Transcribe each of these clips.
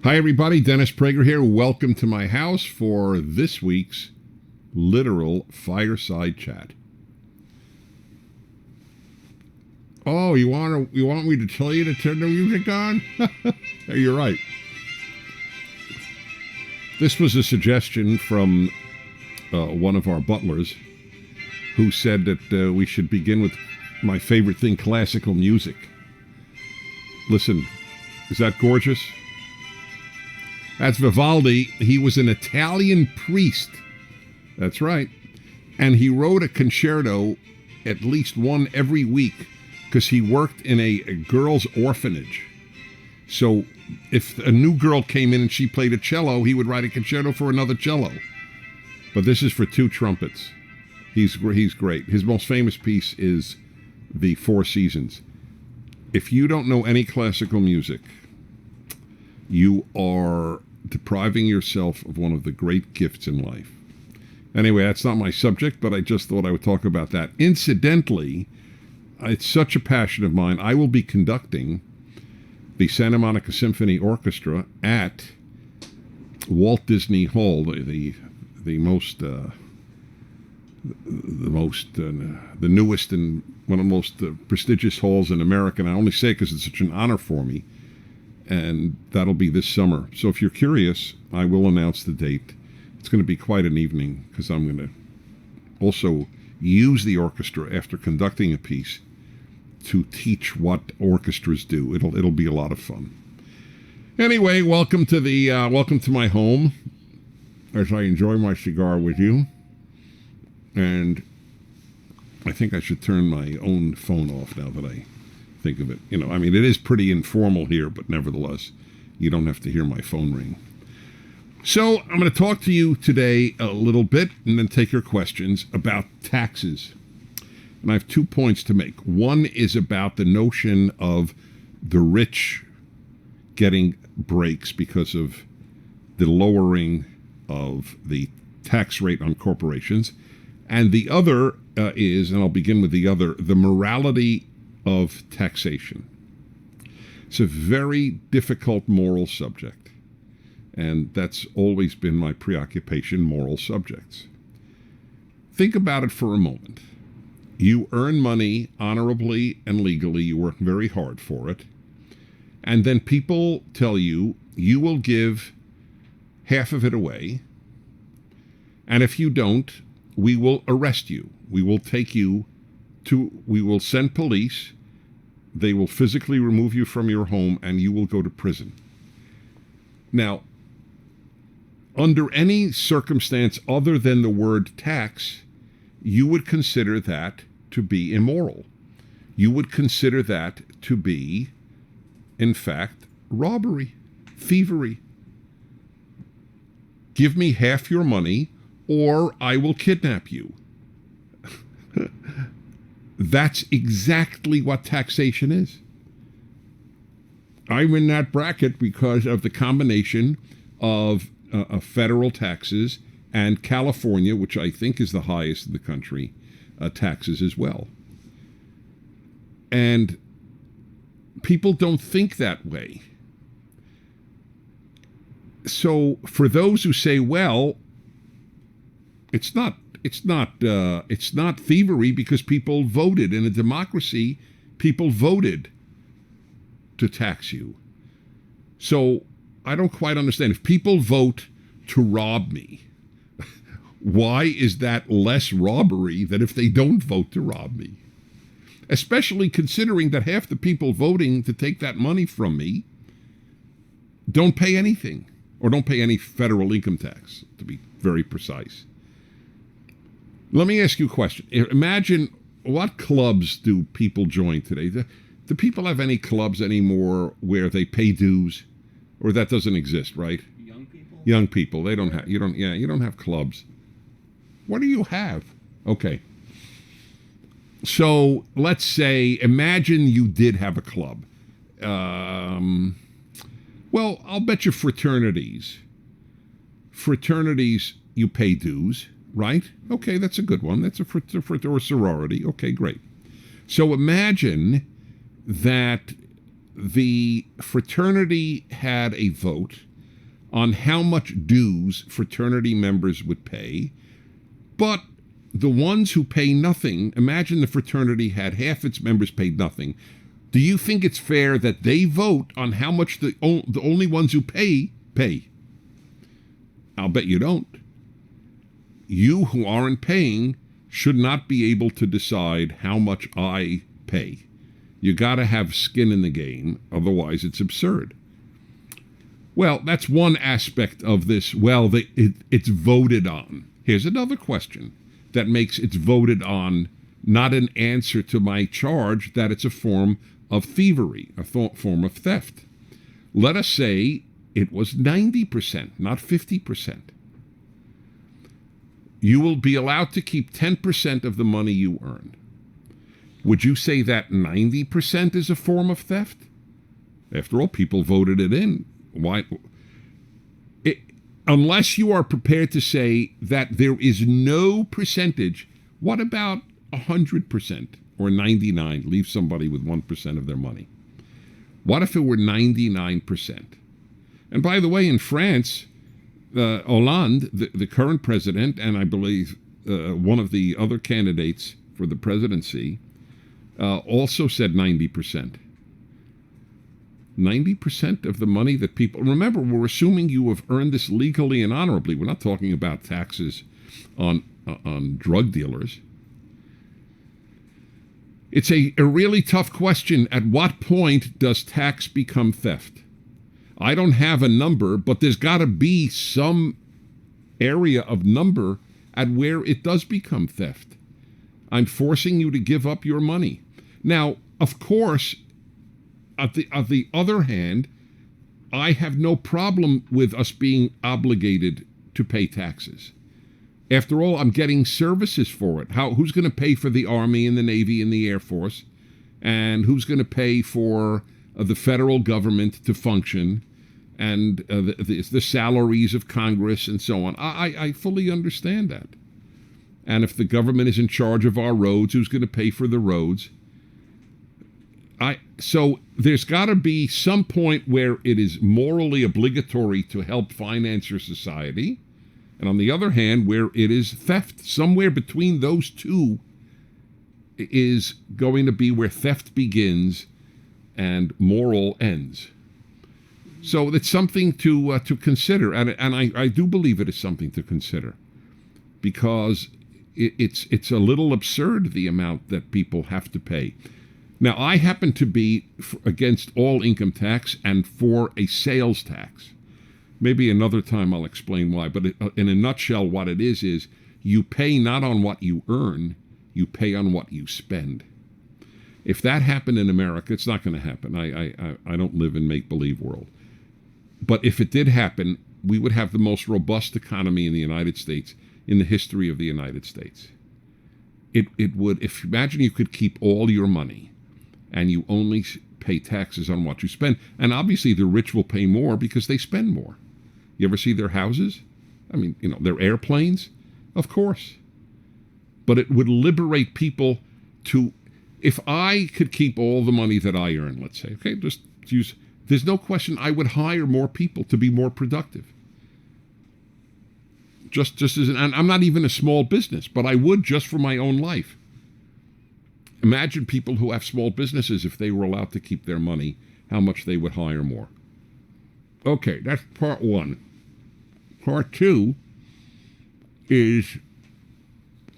Hi, everybody. Dennis Prager here. Welcome to my house for this week's literal fireside chat. Oh, you want me to tell you to turn the music on? You're right. This was a suggestion from one of our butlers who said that we should begin with my favorite thing, classical music. Listen, is that gorgeous? That's Vivaldi. He was an Italian priest. That's right. And he wrote a concerto, at least one every week, because he worked in a girls' orphanage. So if a new girl came in and she played a cello, he would write a concerto for another cello. But this is for two trumpets. He's great. His most famous piece is the Four Seasons. If you don't know any classical music, you are depriving yourself of one of the great gifts in life. Anyway, that's not my subject, but I just thought I would talk about that. Incidentally, it's such a passion of mine. I will be conducting the Santa Monica Symphony Orchestra at Walt Disney Hall, the newest and one of the most prestigious halls in America. And I only say it because it's such an honor for me. And that'll be this summer. So if you're curious, I will announce the date. It's going to be quite an evening because I'm going to also use the orchestra after conducting a piece to teach what orchestras do. It'll be a lot of fun. Anyway, welcome to my home as I enjoy my cigar with you. And I think I should turn my own phone off now that I think of it. You know, I mean, it is pretty informal here, but nevertheless, you don't have to hear my phone ring. So I'm going to talk to you today a little bit and then take your questions about taxes. And I have 2 points to make. One is about the notion of the rich getting breaks because of the lowering of the tax rate on corporations. And the other is, and I'll begin with the other, the morality of taxation. It's a very difficult moral subject, and that's always been my preoccupation, moral subjects. Think about it for a moment. You earn money honorably and legally, you work very hard for it, and then people tell you, you will give half of it away, and if you don't, we will arrest you. We will send police, they will physically remove you from your home, and you will go to prison. Now, under any circumstance other than the word tax, you would consider that to be immoral. You would consider that to be, in fact, robbery, thievery. Give me half your money, or I will kidnap you. That's exactly what taxation is. I'm in that bracket because of the combination of federal taxes and California, which I think is the highest in the country, taxes as well. And people don't think that way. So for those who say, well, it's not thievery because people voted. In a democracy, people voted to tax you. So I don't quite understand. If people vote to rob me, why is that less robbery than if they don't vote to rob me? Especially considering that half the people voting to take that money from me don't pay anything, or don't pay any federal income tax, to be very precise. Let me ask you a question. Imagine, what clubs do people join today? Do people have any clubs anymore where they pay dues? Or that doesn't exist, right? Young people? Young people. They don't have, you don't have clubs. What do you have? Okay. So let's say, imagine you did have a club. Well, I'll bet you fraternities. Fraternities, you pay dues. Right? Okay, that's a good one. That's a or sorority. Okay, great. So imagine that the fraternity had a vote on how much dues fraternity members would pay, but the ones who pay nothing, imagine the fraternity had half its members paid nothing. Do you think it's fair that they vote on how much the only ones who pay? I'll bet you don't. You who aren't paying should not be able to decide how much I pay. You got to have skin in the game, otherwise it's absurd. Well, that's one aspect of this. Well, it's voted on. Here's another question that makes it's voted on not an answer to my charge that it's a form of thievery, a form of theft. Let us say it was 90%, not 50%. You will be allowed to keep 10% of the money you earn. Would you say that 90% is a form of theft? After all, people voted it in. Why? Unless you are prepared to say that there is no percentage, what about 100% or 99%? Leave somebody with 1% of their money. What if it were 99%? And by the way, in France, Hollande, the current president, and I believe one of the other candidates for the presidency, also said 90%. 90% of the money that people... Remember, we're assuming you have earned this legally and honorably. We're not talking about taxes on drug dealers. It's a really tough question. At what point does tax become theft? I don't have a number, but there's got to be some area of number at where it does become theft. I'm forcing you to give up your money. Now, of course, on the other hand, I have no problem with us being obligated to pay taxes. After all, I'm getting services for it. Who's going to pay for the Army and the Navy and the Air Force? And who's going to pay for the federal government to function and the salaries of Congress and so on? I fully understand that. And if the government is in charge of our roads, who's going to pay for the roads? So there's got to be some point where it is morally obligatory to help finance your society, and on the other hand, where it is theft. Somewhere between those two is going to be where theft begins and moral ends. So it's something to consider, and I do believe it is something to consider, because it's a little absurd, the amount that people have to pay. Now, I happen to be against all income tax and for a sales tax. Maybe another time I'll explain why, but in a nutshell, what it is you pay not on what you earn, you pay on what you spend. If that happened in America, it's not going to happen. I don't live in make-believe world. But if it did happen, we would have the most robust economy in the United States in the history of the United States. It would, imagine you could keep all your money and you only pay taxes on what you spend. And obviously the rich will pay more because they spend more. You ever see their houses? I mean, their airplanes? Of course. But it would liberate people to, if I could keep all the money that I earn, let's say, okay, just use, there's no question I would hire more people to be more productive. Just as, and I'm not even a small business, but I would just for my own life. Imagine people who have small businesses, if they were allowed to keep their money, how much they would hire more. Okay, that's part one. Part two is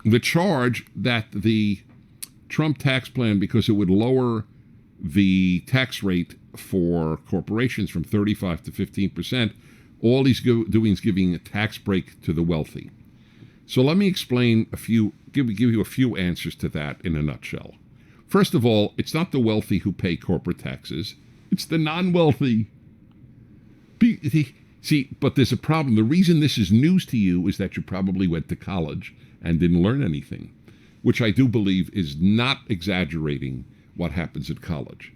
the charge that the Trump tax plan, because it would lower the tax rate for corporations from 35 to 15%, all he's doing is giving a tax break to the wealthy. So let me explain give you a few answers to that in a nutshell. First of all, it's not the wealthy who pay corporate taxes. It's the non-wealthy. See, but there's a problem. The reason this is news to you is that you probably went to college and didn't learn anything, which I do believe is not exaggerating what happens at college.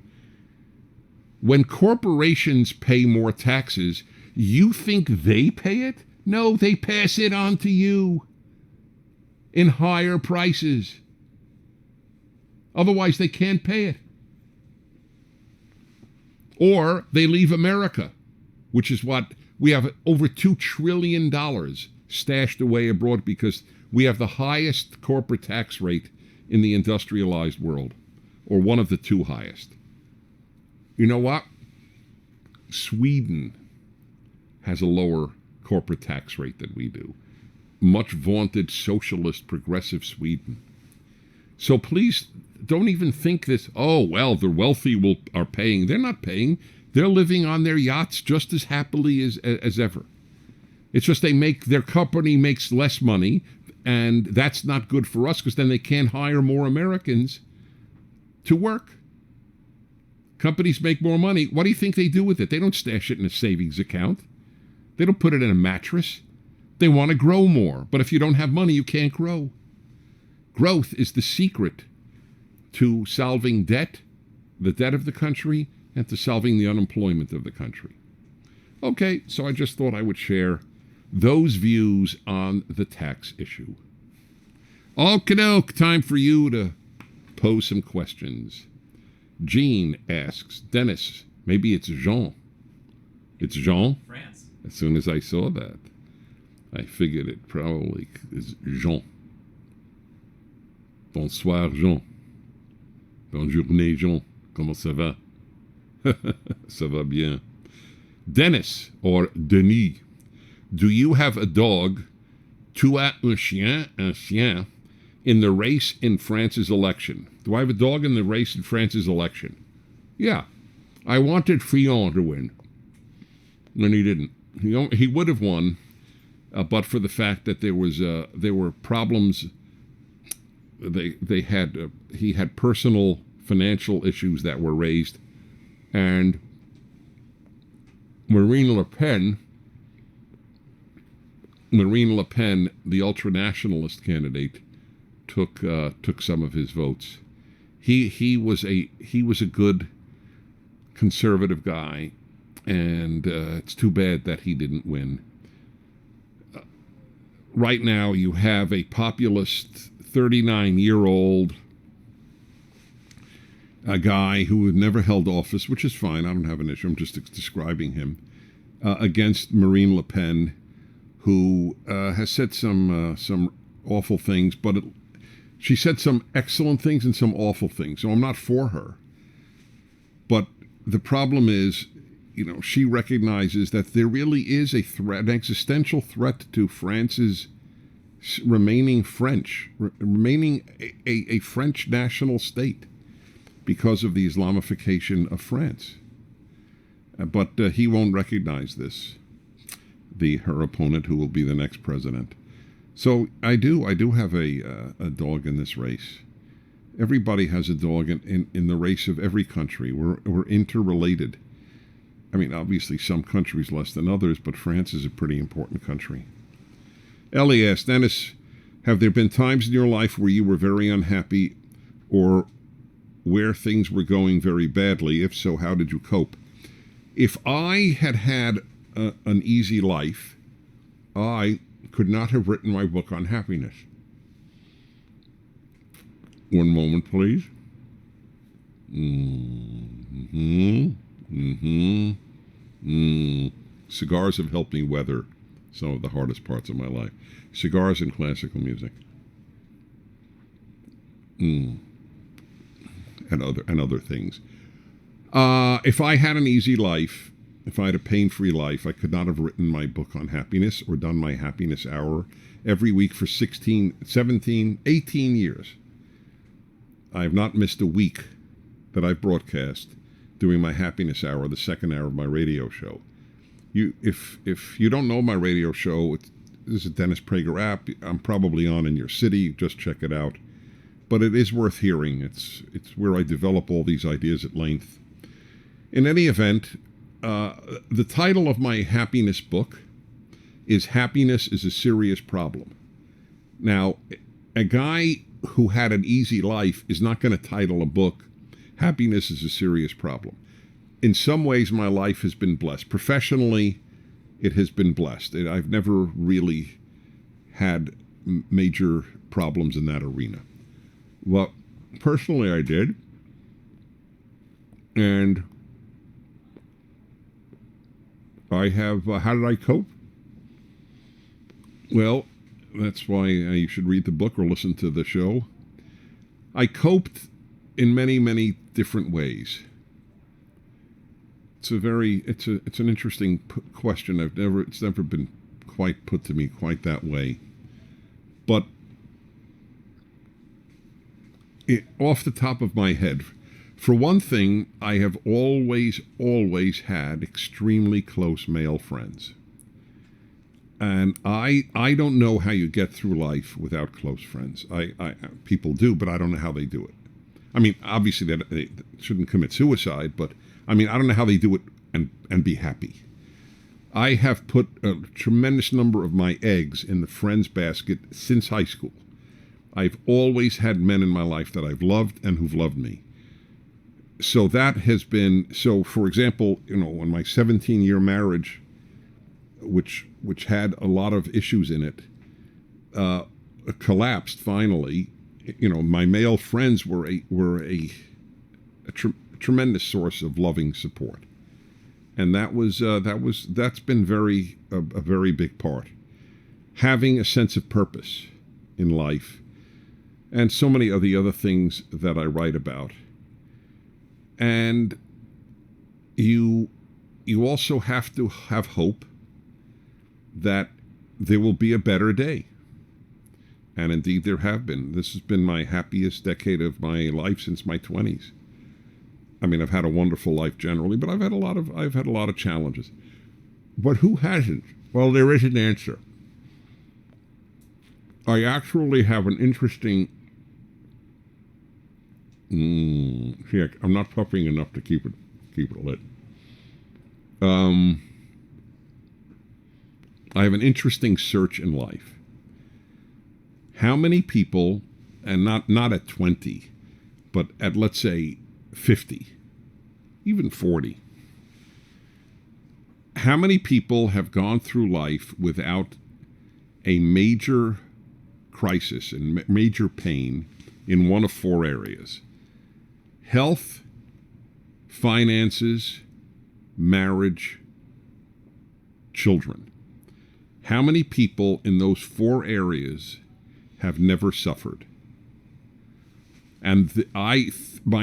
When corporations pay more taxes, you think they pay it? No, they pass it on to you in higher prices. Otherwise, they can't pay it. Or they leave America. which is what we have over $2 trillion stashed away abroad because we have the highest corporate tax rate in the industrialized world, or one of the two highest. You know what? Sweden has a lower corporate tax rate than we do. Much vaunted socialist progressive Sweden. So please don't even think this, oh, well, the wealthy are paying. They're not paying. They're living on their yachts just as happily as ever. It's just their company makes less money, and that's not good for us because then they can't hire more Americans to work. Companies make more money. What do you think they do with it? They don't stash it in a savings account. They don't put it in a mattress. They want to grow more. But if you don't have money, you can't grow. Growth is the secret to solving debt, the debt of the country, and to solving the unemployment of the country. Okay, so I just thought I would share those views on the tax issue. Okey-doke, time for you to pose some questions. Jean asks, Dennis, maybe it's Jean. It's Jean? France. As soon as I saw that, I figured it probably is Jean. Bonsoir, Jean. Bonne journée, Jean. Comment ça va? Ça va bien. Dennis, or Denis, do you have a dog, tu as un chien, in the race in France's election? Do I have a dog in the race in France's election? Yeah. I wanted Fillon to win. And he didn't. He would have won, but for the fact that there were problems. He had personal financial issues that were raised, and Marine Le Pen, the ultranationalist candidate, took some of his votes. He was a good conservative guy, and it's too bad that he didn't win. Right now, you have a populist 39-year-old guy who had never held office, which is fine. I don't have an issue. I'm just describing him, against Marine Le Pen, who has said some awful things, but she said some excellent things and some awful things. So I'm not for her. But the problem is, she recognizes that there really is a threat, an existential threat to France's remaining a French national state because of the Islamification of France. But he won't recognize this, her opponent, who will be the next president. So I do have a dog in this race. Everybody has a dog in the race of every country. We're interrelated. I mean, obviously some countries less than others, but France is a pretty important country. Ellie asked, Dennis, have there been times in your life where you were very unhappy or where things were going very badly? If so, how did you cope? If I had an easy life, I could not have written my book on happiness. One moment, please. Cigars have helped me weather some of the hardest parts of my life. Cigars and classical music. And other things. If I had an easy life, if I had a pain-free life, I could not have written my book on happiness or done my happiness hour every week for 16, 17, 18 years. I have not missed a week that I've broadcast doing my happiness hour, the second hour of my radio show. If you don't know my radio show, this is a Dennis Prager app. I'm probably on in your city. Just check it out. But it is worth hearing. It's where I develop all these ideas at length. In any event, the title of my happiness book is Happiness is a Serious Problem. Now, a guy who had an easy life is not going to title a book Happiness is a Serious Problem. In some ways, my life has been blessed. Professionally, it has been blessed. I've never really had major problems in that arena. Well, personally, I did. And I have, how did I cope? Well, that's why you should read the book or listen to the show. I coped in many, many different ways. It's an interesting question. It's never been quite put to me quite that way. But off the top of my head, for one thing, I have always had extremely close male friends. And I don't know how you get through life without close friends. People do, but I don't know how they do it. I mean, obviously they shouldn't commit suicide, but I mean, I don't know how they do it and be happy. I have put a tremendous number of my eggs in the friends basket since high school. I've always had men in my life that I've loved and who've loved me. So that has been, so for example, in my 17-year marriage, which had a lot of issues in it, collapsed finally. My male friends were a tremendous source of loving support, and that's been a very big part. Having a sense of purpose in life, and so many of the other things that I write about, and you also have to have hope that there will be a better day. And indeed there have been. This has been my happiest decade of my life since my 20s. I mean, I've had a wonderful life generally, but I've had a lot of challenges. But who hasn't? Well, there is an answer. I actually have an interesting see, I'm not puffing enough to keep it lit. I have an interesting search in life. How many people, and not at 20, but at, let's say, 50, even 40, how many people have gone through life without a major crisis and major pain in one of four areas? Health, finances, marriage, children. How many people in those four areas have never suffered? And my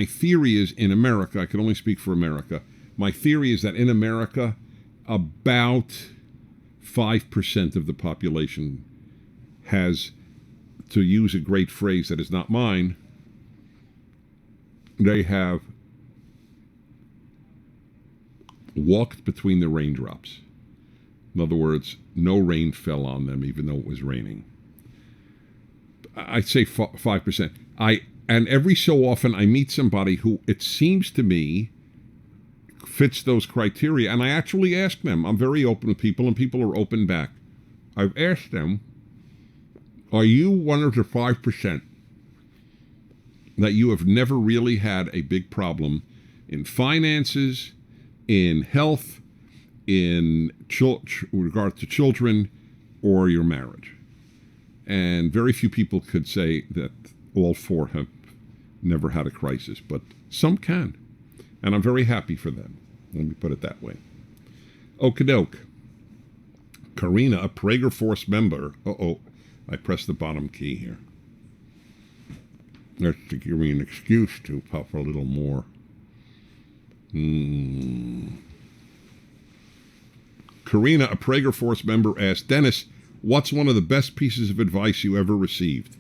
theory is, in America, I can only speak for America, my theory is that in America, about 5% of the population has, to use a great phrase that is not mine, they have walked between the raindrops. In other words, no rain fell on them even though it was raining. I'd say 5%. And every so often I meet somebody who, it seems to me, fits those criteria, and I actually ask them. I'm very open with people, and people are open back. I've asked them, are you one of the 5% that you have never really had a big problem in finances, in health, in regard to children, or your marriage? And very few people could say that all four have never had a crisis, but some can. And I'm very happy for them. Let me put it that way. Okie doke. Karina, a Prager Force member. I pressed the bottom key here. That's to give me an excuse to puff a little more. Karina, a Prager Force member, asked, Dennis, what's one of the best pieces of advice you ever received?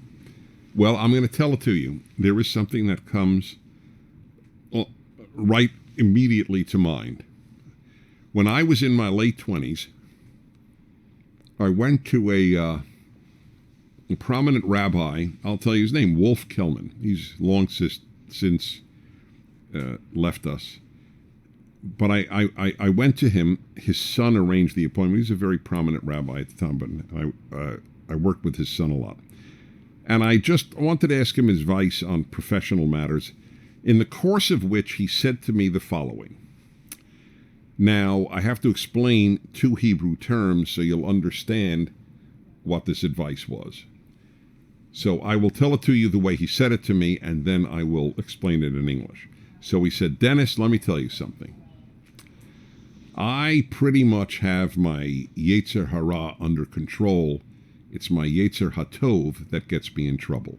Well, I'm going to tell it to you. There is something that comes right immediately to mind. When I was in my late 20s, I went to a prominent rabbi. I'll tell you his name, Wolf Kelman. He's long since left us. But I went to him. His son arranged the appointment. He's a very prominent rabbi at the time, but I worked with his son a lot. And I just wanted to ask him advice on professional matters, in the course of which he said to me the following. Now, I have to explain two Hebrew terms so you'll understand what this advice was. So I will tell it to you the way he said it to me, and then I will explain it in English. So he said, Dennis, let me tell you something. I pretty much have my Yetzer Hara under control. It's my Yetzer Hatov that gets me in trouble.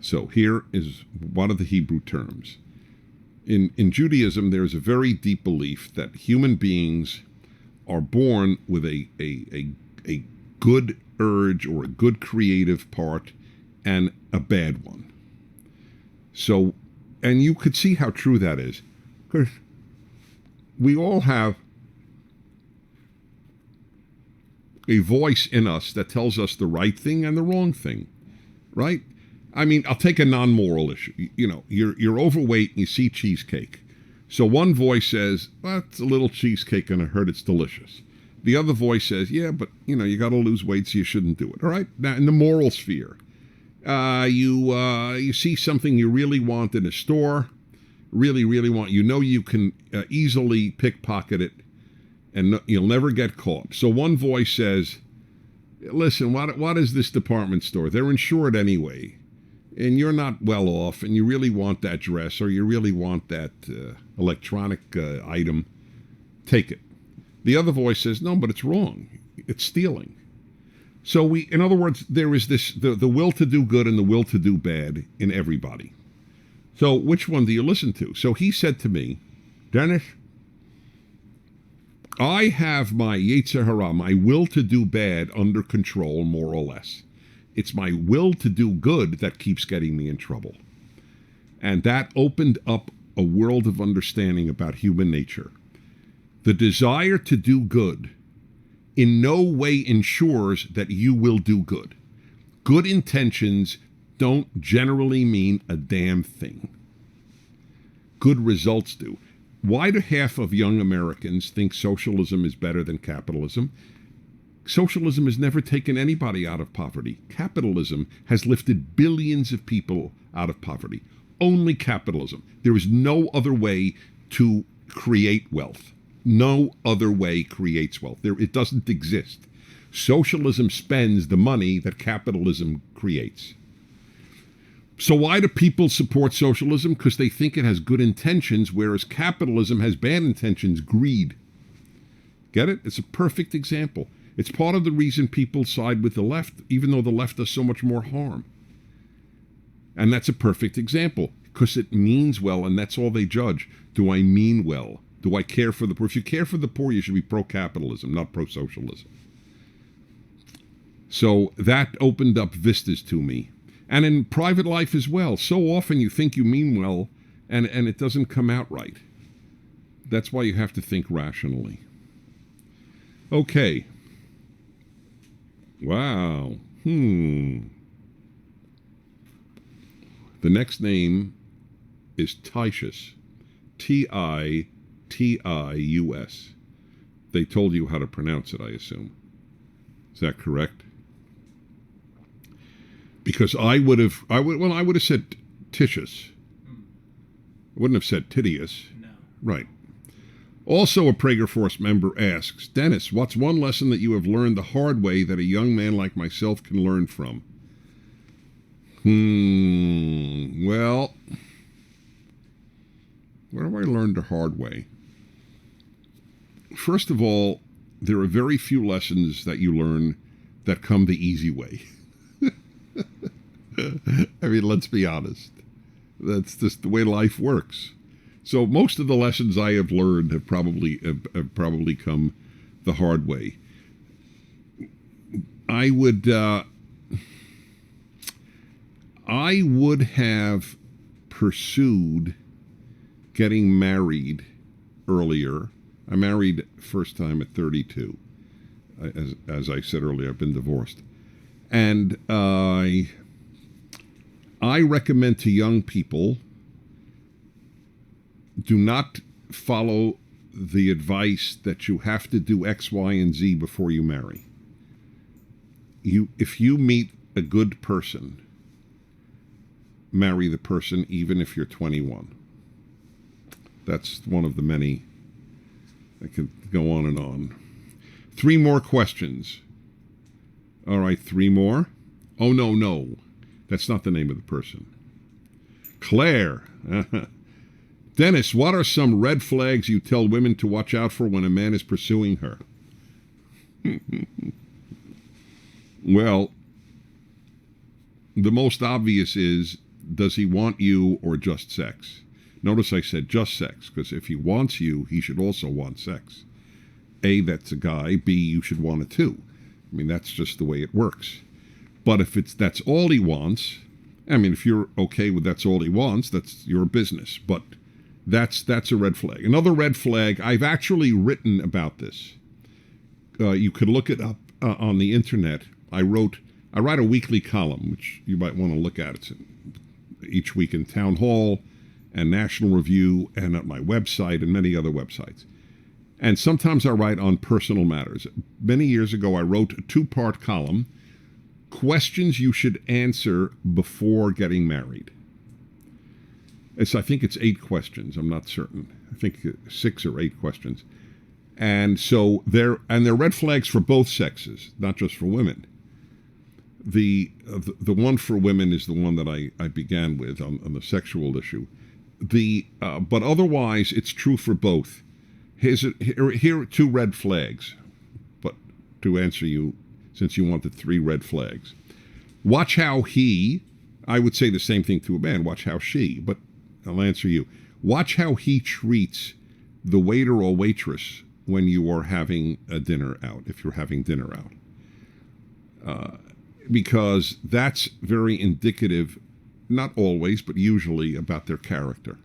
So here is one of the Hebrew terms. In Judaism, there's a very deep belief that human beings are born with a good urge or a good creative part and a bad one. So, and you could see how true that is, because we all have a voice in us that tells us the right thing and the wrong thing, right? I mean, I'll take a non-moral issue. You know, you're overweight and you see cheesecake. So one voice says, well, it's a little cheesecake and I heard it's delicious. The other voice says, yeah, but, you know, you got to lose weight, so you shouldn't do it. All right? Now, in the moral sphere, you see something you really want in a store, really, really want. You know you can easily pickpocket it, and you'll never get caught. So one voice says, listen, what is this department store? They're insured anyway, and you're not well off, and you really want that dress, or you really want that electronic item, take it. The other voice says, no, but it's wrong. It's stealing. So in other words, there is this, the will to do good and the will to do bad in everybody. So which one do you listen to? So he said to me, Dennis, I have my Yetzer Hara, my will to do bad, under control, more or less. It's my will to do good that keeps getting me in trouble. And that opened up a world of understanding about human nature. The desire to do good in no way ensures that you will do good. Good intentions don't generally mean a damn thing. Good results do. Why do half of young Americans think socialism is better than capitalism? Socialism has never taken anybody out of poverty. Capitalism has lifted billions of people out of poverty. Only capitalism. There is no other way to create wealth. No other way creates wealth. It doesn't exist. Socialism spends the money that capitalism creates. So why do people support socialism? Because they think it has good intentions, whereas capitalism has bad intentions, greed. Get it? It's a perfect example. It's part of the reason people side with the left, even though the left does so much more harm. And that's a perfect example, because it means well, and that's all they judge. Do I mean well? Do I care for the poor? If you care for the poor, you should be pro-capitalism, not pro-socialism. So that opened up vistas to me. And in private life as well. So often you think you mean well, and it doesn't come out right. That's why you have to think rationally. Okay. Wow. The next name is Titius. Titius. They told you how to pronounce it, I assume. Is that correct? Because I would have said Titius. I wouldn't have said Titius. No. Right. Also, a Prager Force member asks, Dennis, what's one lesson that you have learned the hard way that a young man like myself can learn from? Well, what have I learned the hard way? First of all, there are very few lessons that you learn that come the easy way. I mean, let's be honest. That's just the way life works. So most of the lessons I have learned have probably come the hard way. I would have pursued getting married earlier. I married first time at 32. As I said earlier, I've been divorced. And I recommend to young people, do not follow the advice that you have to do X, Y, and Z before you marry. If you meet a good person, marry the person even if you're 21. That's one of the many. I could go on and on. 3 more questions. All right, 3 more. Oh, no. That's not the name of the person. Claire. Dennis, what are some red flags you tell women to watch out for when a man is pursuing her? Well, the most obvious is, does he want you or just sex? Notice I said just sex, because if he wants you, he should also want sex. A, that's a guy. B, you should want it too. I mean, that's just the way it works. But if that's all he wants, I mean, if you're okay with that's all he wants, that's your business. But that's a red flag. Another red flag, I've actually written about this. You could look it up on the internet. I write a weekly column, which you might want to look at. It's each week in Town Hall and National Review and at my website and many other websites. And sometimes I write on personal matters. Many years ago, I wrote a 2-part column, Questions You Should Answer Before Getting Married. I think it's 8 questions. I'm not certain. I think 6 or 8 questions. And so they're red flags for both sexes, not just for women. The one for women is the one that I began with on the sexual issue. But otherwise, it's true for both. Here are 2 red flags. But to answer you, since you wanted 3 red flags, watch how I would say the same thing to a man. Watch how she, but I'll answer you. Watch how he treats the waiter or waitress when you are having a dinner out, if you're having dinner out. Because that's very indicative, not always, but usually, about their character.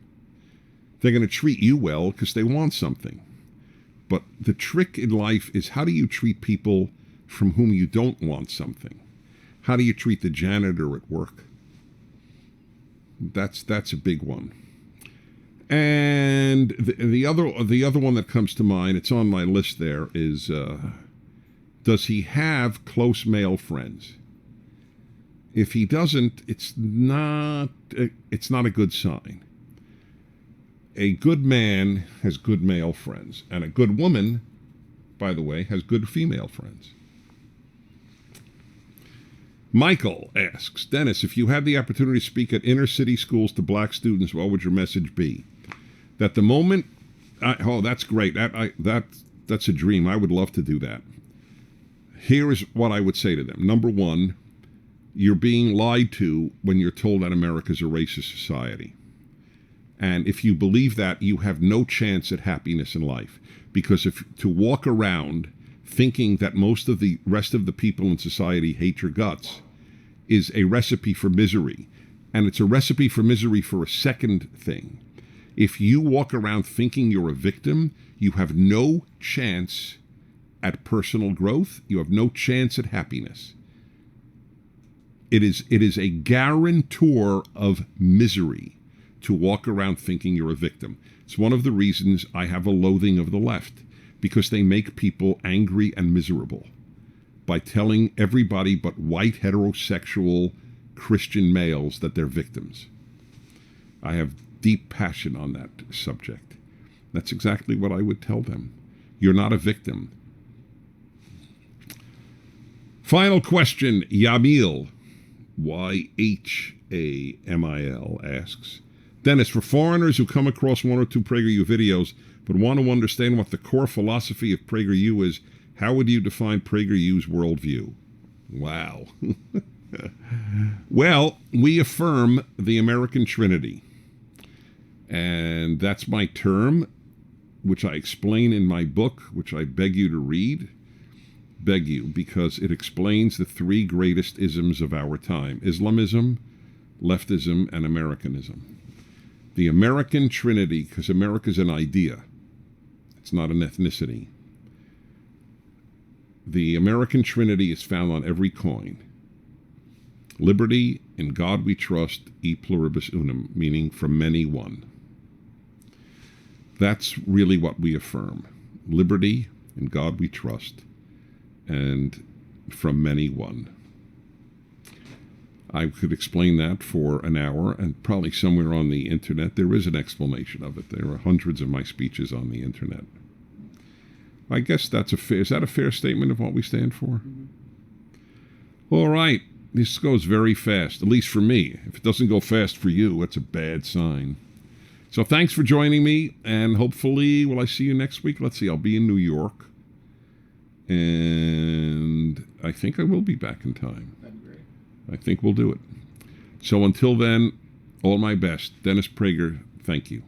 They're going to treat you well because they want something. But the trick in life is, how do you treat people from whom you don't want something? How do you treat the janitor at work? That's a big one. And the other one that comes to mind, it's on my list there, is does he have close male friends? If he doesn't, it's not a good sign. A good man has good male friends, and a good woman, by the way, has good female friends. Michael asks, Dennis, if you had the opportunity to speak at inner city schools to black students, what would your message be? That the moment, that's great. That's a dream. I would love to do that. Here is what I would say to them. Number one, you're being lied to when you're told that America's a racist society. And if you believe that, you have no chance at happiness in life. Because to walk around thinking that most of the rest of the people in society hate your guts is a recipe for misery. And it's a recipe for misery for a second thing. If you walk around thinking you're a victim, you have no chance at personal growth. You have no chance at happiness. It is a guarantor of misery to walk around thinking you're a victim. It's one of the reasons I have a loathing of the left, because they make people angry and miserable by telling everybody but white heterosexual Christian males that they're victims. I have deep passion on that subject. That's exactly what I would tell them. You're not a victim. Final question, Yamil, YHAMIL, asks, Dennis, for foreigners who come across 1 or 2 PragerU videos but want to understand what the core philosophy of PragerU is, how would you define PragerU's worldview? Wow. Well, we affirm the American Trinity. And that's my term, which I explain in my book, which I beg you to read. Beg you, because it explains the 3 greatest isms of our time: Islamism, leftism, and Americanism. The American Trinity, because America's an idea. It's not an ethnicity. The American Trinity is found on every coin. Liberty, in God we trust, e pluribus unum, meaning from many one. That's really what we affirm. Liberty, in God we trust, and from many one. I could explain that for an hour, and probably somewhere on the internet there is an explanation of it. There are hundreds of my speeches on the internet. I guess is that a fair statement of what we stand for? Mm-hmm. All right, this goes very fast, at least for me. If it doesn't go fast for you, that's a bad sign. So thanks for joining me, and hopefully, will I see you next week? Let's see, I'll be in New York, and I think I will be back in time. That'd be great. I think we'll do it. So until then, all my best. Dennis Prager, thank you.